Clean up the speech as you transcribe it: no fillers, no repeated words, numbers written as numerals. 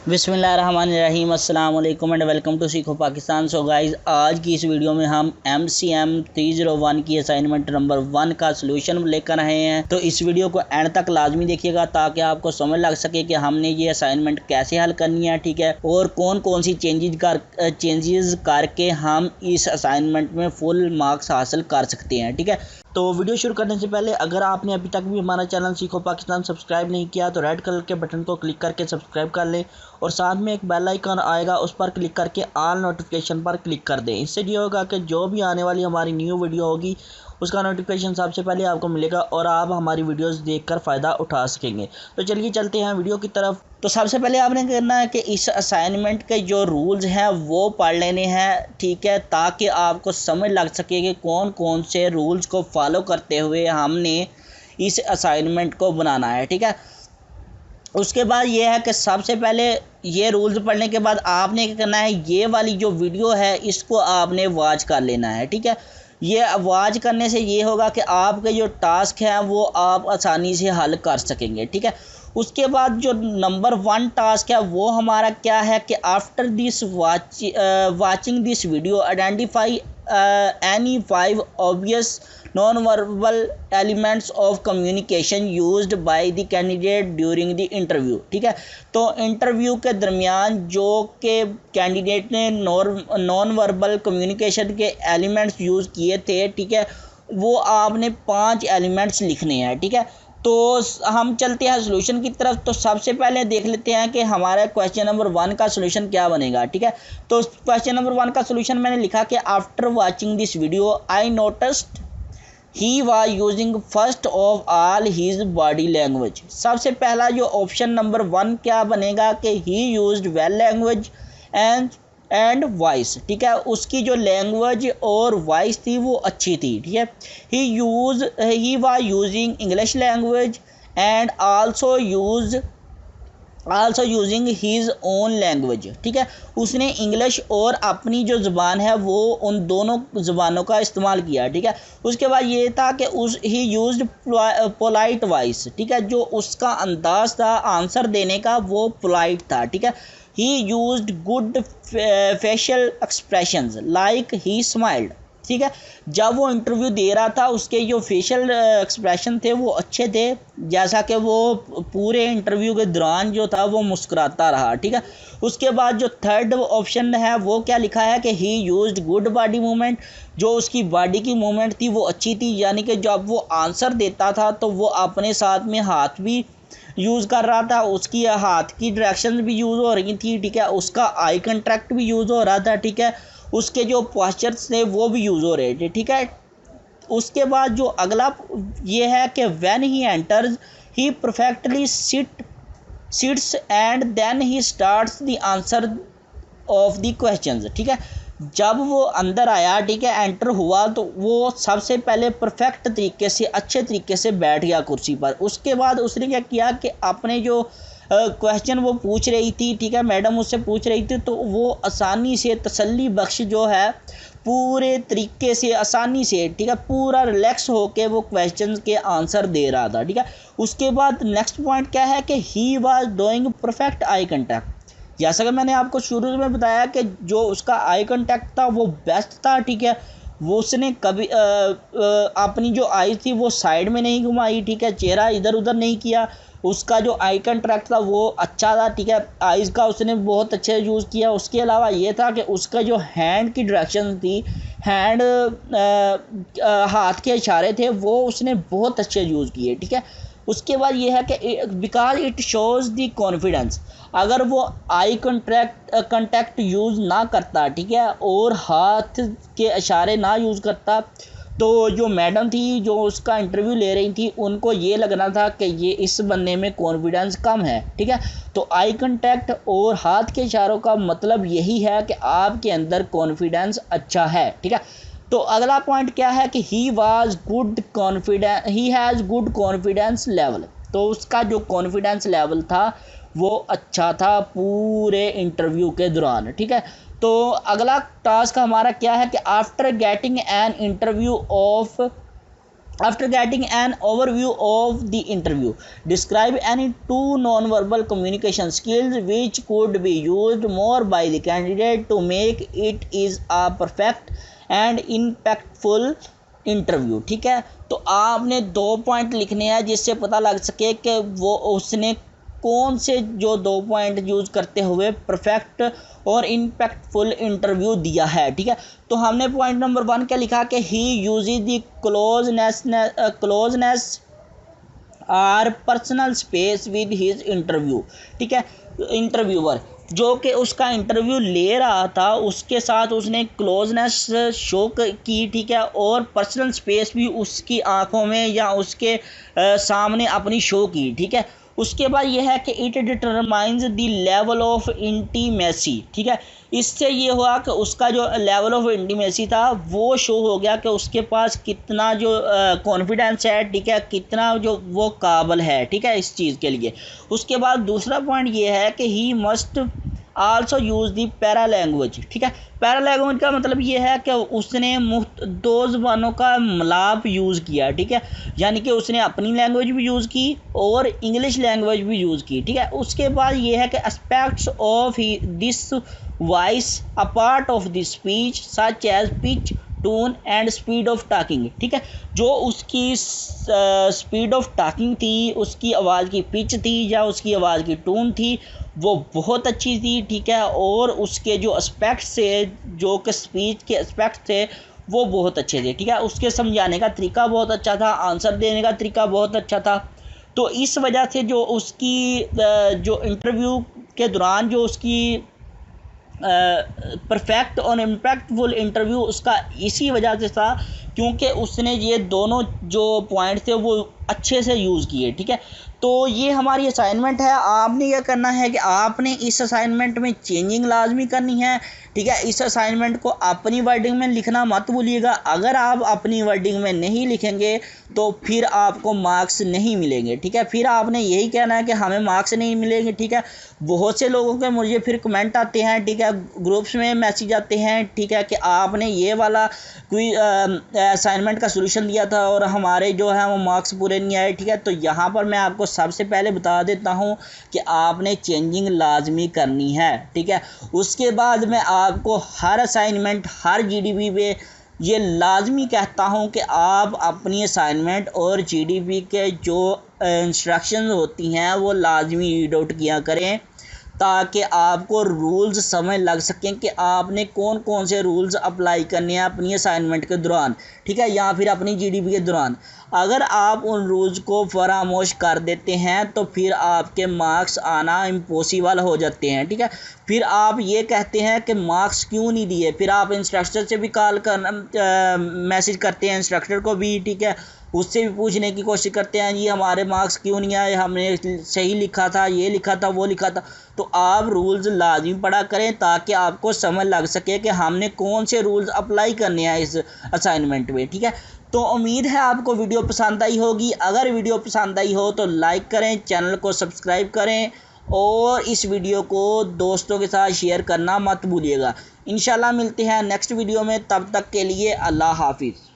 बिस्मिल्लाहिर्रहमानिर्रहीम अस्सलाम वालेकुम एंड वेलकम टू सीखो पाकिस्तान। सो गाइस, आज की इस वीडियो में हम MCM 301 की असाइनमेंट नंबर 1 का सलूशन लेकर आए हैं। तो इस वीडियो को एंड तक लाजमी देखिएगा ताकि आपको समझ लग सके कि हमने ये असाइनमेंट कैसे हल करनी है, ठीक है, और कौन कौन सी चेंजेस करके हम इस असाइनमेंट में फुल मार्क्स हासिल कर सकते हैं, ठीक है। तो वीडियो शुरू करने से पहले अगर आपने अभी तक भी हमारा चैनल सीखो पाकिस्तान सब्सक्राइब नहीं किया तो रेड कलर के बटन को क्लिक करके सब्सक्राइब कर लें और साथ में एक बेल आइकन आएगा, उस पर क्लिक करके ऑल नोटिफिकेशन पर क्लिक कर दें। इससे ये होगा कि जो भी आने वाली हमारी न्यू वीडियो होगी उसका नोटिफिकेशन सबसे पहले आपको मिलेगा और आप हमारी वीडियोस देखकर फ़ायदा उठा सकेंगे। तो चलिए चलते हैं वीडियो की तरफ। तो सबसे पहले आपने करना है कि इस असाइनमेंट के जो रूल्स हैं वो पढ़ लेने हैं, ठीक है, ताकि आपको समझ लग सके कि कौन कौन से रूल्स को फॉलो करते हुए हमने इस असाइनमेंट को बनाना है, ठीक है। उसके बाद ये है कि सबसे पहले ये रूल्स पढ़ने के बाद आपने क्या करना है, ये वाली जो वीडियो है इसको आपने वॉच कर लेना है, ठीक है। ये वॉच करने से ये होगा कि आपके जो टास्क हैं वो आप आसानी से हल कर सकेंगे, ठीक है। उसके बाद जो नंबर 1 टास्क है वो हमारा क्या है कि after this watching this video identify any 5 obvious non verbal elements of communication used by the candidate during the interview, ठीक है। तो इंटरव्यू के दरमियान जो के कैंडिडेट ने नॉन वर्बल कम्युनिकेशन के एलिमेंट्स यूज़ किए थे, ठीक है, वो आपने 5 एलिमेंट्स लिखने हैं, ठीक है। तो हम चलते हैं सोल्यूशन की तरफ। तो सबसे पहले देख लेते हैं कि हमारा क्वेश्चन नंबर 1 का सोल्यूशन क्या बनेगा, ठीक है। तो क्वेश्चन नंबर 1 का सोल्यूशन मैंने लिखा कि after watching this video I noticed he was using first of all his body language. सबसे पहला जो ऑप्शन नंबर 1 क्या बनेगा कि ही used well language and voice, ठीक है। उसकी जो लैंग्वेज और वॉइस थी वो अच्छी थी, ठीक है। He was using English language and also using his own language, ठीक है। उसने इंग्लिश और अपनी जो ज़ुबान है वो उन दोनों ज़ुबानों का इस्तेमाल किया, ठीक है। उसके बाद ये था कि ही यूज्ड पोलाइट वॉइस, ठीक है। जो उसका अंदाज़ था आंसर देने का वो पोलाइट था, ठीक है। ही used good facial expressions like he smiled, ठीक है। जब वो इंटरव्यू दे रहा था उसके जो फेशियल एक्सप्रेशन थे वो अच्छे थे, जैसा कि वो पूरे इंटरव्यू के दौरान जो था वो मुस्कुराता रहा, ठीक है। उसके बाद जो थर्ड ऑप्शन है वो क्या लिखा है कि ही यूज्ड गुड बॉडी मूवमेंट। जो उसकी बॉडी की मूवमेंट थी वो अच्छी थी, यानी कि जब वो आंसर देता था तो वो अपने साथ में हाथ भी यूज़ कर रहा था, उसकी हाथ की डायरेक्शन भी यूज़ हो रही थी, ठीक है। उसका आई कंट्रैक्ट भी यूज़ हो रहा था, ठीक है। उसके जो पोस्चर्स थे वो भी यूज़ हो रहे थे, ठीक है। उसके बाद जो अगला ये है कि when he enters he perfectly sits and then he starts the answer of the questions, ठीक है। जब वो अंदर आया, ठीक है, एंटर हुआ तो वो सबसे पहले परफेक्ट तरीके से अच्छे तरीके से बैठ गया कुर्सी पर। उसके बाद उसने क्या किया कि अपने जो क्वेश्चन वो पूछ रही थी, ठीक है, मैडम उससे पूछ रही थी, तो वो आसानी से तसल्ली बख्श जो है पूरे तरीके से आसानी से, ठीक है, पूरा रिलैक्स होके वो क्वेश्चन के आंसर दे रहा था, ठीक है। उसके बाद नेक्स्ट पॉइंट क्या है कि he was doing perfect I contact. जैसा कि मैंने आपको शुरू में बताया कि जो उसका आई कांटेक्ट था वो बेस्ट था, ठीक है। वो उसने कभी अपनी जो आई थी वो साइड में नहीं घुमाई, ठीक है, चेहरा इधर उधर नहीं किया। उसका जो आई कांटेक्ट था वो अच्छा था, ठीक है। आइज़ का उसने बहुत अच्छे यूज़ किया। उसके अलावा ये था कि उसका जो हैंड की डायरेक्शन थी, हैंड हाथ के इशारे थे वो उसने बहुत अच्छे यूज़ किए, ठीक है। उसके बाद ये है कि because it shows the confidence. अगर वो आई कंटैक्ट यूज़ ना करता, ठीक है, और हाथ के इशारे ना यूज़ करता तो जो मैडम थी जो उसका इंटरव्यू ले रही थी उनको ये लगना था कि ये इस बंदे में कॉन्फिडेंस कम है, ठीक है। तो आई कांटेक्ट और हाथ के इशारों का मतलब यही है कि आपके अंदर कॉन्फिडेंस अच्छा है, ठीक है। तो अगला पॉइंट क्या है कि he has good confidence level. तो उसका जो कॉन्फिडेंस लेवल था वो अच्छा था पूरे इंटरव्यू के दौरान, ठीक है। तो अगला टास्क हमारा क्या है कि after getting an interview of After getting an overview of the interview, describe any two non-verbal communication skills which could be used more by the candidate to make it is a perfect and impactful interview। ठीक है, तो आपने 2 point लिखने हैं जिससे पता लग सके कि वो उसने कौन से जो 2 पॉइंट यूज़ करते हुए परफेक्ट और इम्पैक्टफुल इंटरव्यू दिया है। ठीक है, तो हमने पॉइंट नंबर 1 क्या लिखा कि he uses the closeness or personal space with his interview. ठीक है, इंटरव्यूअर जो कि उसका इंटरव्यू ले रहा था उसके साथ उसने क्लोजनेस शो की। ठीक है, और पर्सनल स्पेस भी उसकी आंखों में या उसके सामने अपनी शो की। ठीक है, उसके बाद ये है कि it determines the level of intimacy. ठीक है, इससे ये हुआ कि उसका जो लेवल ऑफ इंटीमेसी था वो शो हो गया कि उसके पास कितना जो कॉन्फिडेंस है। ठीक है, कितना जो वो काबिल है। ठीक है, इस चीज़ के लिए। उसके बाद दूसरा पॉइंट ये है कि he must also use the para language. ठीक है, पैरा लैंग्वेज का मतलब ये है कि उसने दो ज़बानों का मिलाप यूज़ किया। ठीक है, यानी कि उसने अपनी लैंग्वेज भी यूज़ की और इंग्लिश लैंग्वेज भी यूज़ की। ठीक है, उसके बाद ये है कि aspects of this voice a part of the speech such as pitch tone and speed of talking. ठीक है, जो उसकी स्पीड ऑफ टॉकिंग थी, उसकी आवाज़ की पिच थी या उसकी आवाज़ की टोन थी वो बहुत अच्छी थी। ठीक है, और उसके जो एस्पेक्ट्स थे, जो कि स्पीच के एस्पेक्ट्स थे वो बहुत अच्छे थे। ठीक है, उसके समझाने का तरीका बहुत अच्छा था, आंसर देने का तरीका बहुत अच्छा था। तो इस वजह से जो उसकी जो इंटरव्यू के दौरान जो उसकी परफेक्ट और इम्पैक्टफुल इंटरव्यू उसका इसी वजह से था क्योंकि उसने ये दोनों जो पॉइंट थे वो अच्छे से यूज़ किए। ठीक है, तो ये हमारी असाइनमेंट है। आपने क्या करना है कि आपने इस असाइनमेंट में चेंजिंग लाजमी करनी है। ठीक है, इस असाइनमेंट को अपनी वर्डिंग में लिखना मत भूलिएगा। अगर आप अपनी वर्डिंग में नहीं लिखेंगे तो फिर आपको मार्क्स नहीं मिलेंगे। ठीक है, फिर आपने यही कहना है कि हमें मार्क्स नहीं मिलेंगे। ठीक है, बहुत से लोगों के मुझे फिर कमेंट आते हैं। ठीक है, ग्रुप्स में मैसेज आते हैं। ठीक है, कि आपने ये वाला कोई असाइनमेंट का सलूशन दिया था और हमारे जो है वो मार्क्स पूरे नहीं आए। ठीक है, तो यहाँ पर मैं आपको सबसे पहले बता देता हूँ कि आपने चेंजिंग लाजमी करनी है। ठीक है, उसके बाद मैं आपको हर असाइनमेंट हर जीडीपी पे ये लाजमी कहता हूँ कि आप अपनी असाइनमेंट और जीडीपी के जो इंस्ट्रक्शंस होती हैं वो लाजमी रीड आउट किया करें ताकि आपको रूल्स समझ लग सकें कि आपने कौन कौन से रूल्स अप्लाई करने हैं अपनी असाइनमेंट के दौरान। ठीक है, या फिर अपनी जीडीपी के दौरान। अगर आप उन रूल्स को फरामोश कर देते हैं तो फिर आपके मार्क्स आना इम्पॉसिबल हो जाते हैं। ठीक है, फिर आप ये कहते हैं कि मार्क्स क्यों नहीं दिए, फिर आप इंस्ट्रक्टर से भी कॉल करना मैसेज करते हैं, इंस्ट्रक्टर को भी। ठीक है, उससे भी पूछने की कोशिश करते हैं जी हमारे मार्क्स क्यों नहीं आए, हमने सही लिखा था, ये लिखा था, वो लिखा था। तो आप रूल्स लाजमी पढ़ा करें ताकि आपको समझ लग सके कि हमने कौन से रूल्स अप्लाई करने हैं इस असाइनमेंट में। ठीक है, तो उम्मीद है आपको वीडियो पसंद आई होगी। अगर वीडियो पसंद आई हो तो लाइक करें, चैनल को सब्सक्राइब करें और इस वीडियो को दोस्तों के साथ शेयर करना मत भूलिएगा। इंशाल्लाह मिलते हैं नेक्स्ट वीडियो में, तब तक के लिए अल्लाह हाफिज़।